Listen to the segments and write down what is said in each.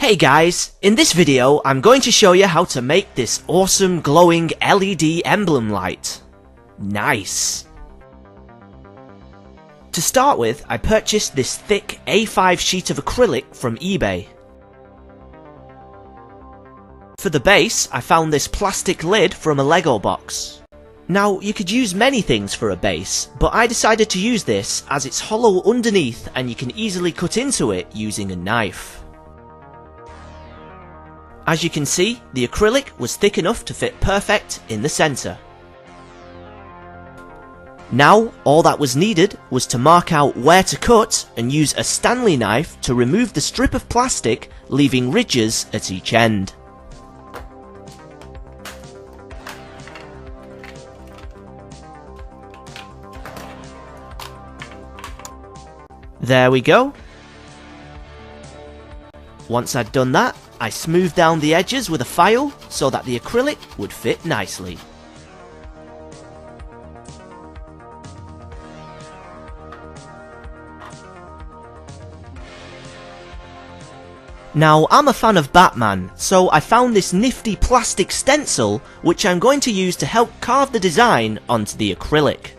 Hey guys, in this video I'm going to show you how to make this awesome glowing LED emblem light. Nice! To start with, I purchased this thick A5 sheet of acrylic from eBay. For the base, I found this plastic lid from a Lego box. Now, you could use many things for a base, but I decided to use this as it's hollow underneath and you can easily cut into it using a knife. As you can see, the acrylic was thick enough to fit perfect in the centre. Now, all that was needed was to mark out where to cut and use a Stanley knife to remove the strip of plastic, leaving ridges at each end. There we go. Once I'd done that, I smoothed down the edges with a file so that the acrylic would fit nicely. Now, I'm a fan of Batman, so I found this nifty plastic stencil which I'm going to use to help carve the design onto the acrylic.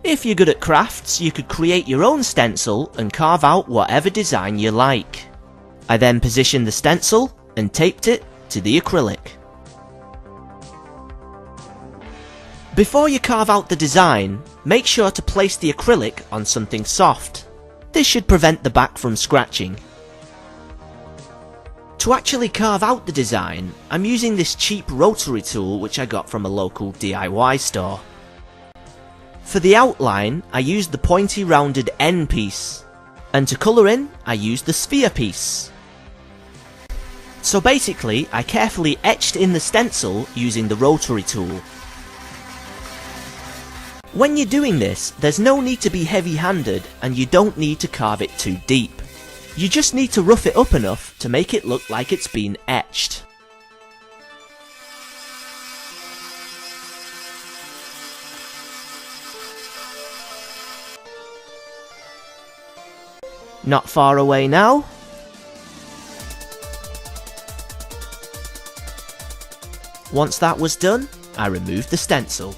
If you're good at crafts, you could create your own stencil and carve out whatever design you like. I then positioned the stencil and taped it to the acrylic. Before you carve out the design, make sure to place the acrylic on something soft. This should prevent the back from scratching. To actually carve out the design, I'm using this cheap rotary tool which I got from a local DIY store. For the outline, I used the pointy rounded end piece, and to colour in, I used the sphere piece. So basically, I carefully etched in the stencil using the rotary tool. When you're doing this, there's no need to be heavy-handed and you don't need to carve it too deep. You just need to rough it up enough to make it look like it's been etched. Not far away now. Once that was done, I removed the stencil.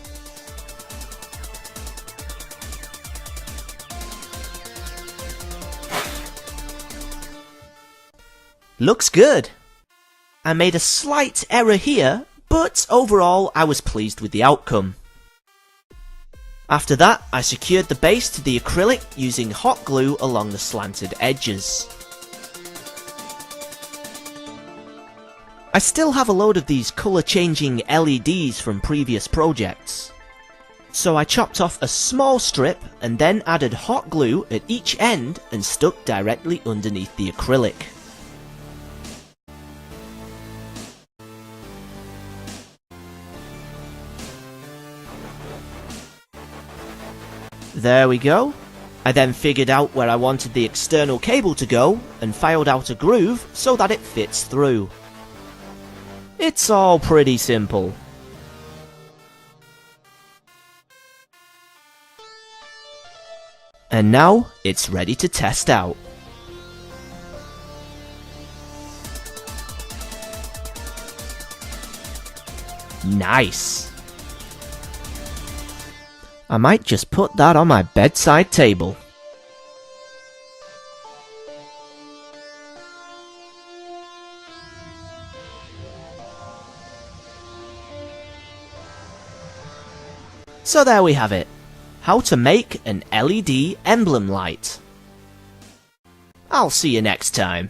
Looks good! I made a slight error here, but overall I was pleased with the outcome. After that, I secured the base to the acrylic using hot glue along the slanted edges. I still have a load of these colour changing LEDs from previous projects. So I chopped off a small strip and then added hot glue at each end and stuck directly underneath the acrylic. There we go. I then figured out where I wanted the external cable to go and filed out a groove so that it fits through. It's all pretty simple. And now it's ready to test out. Nice! I might just put that on my bedside table. So there we have it. How to make an LED emblem light. I'll see you next time.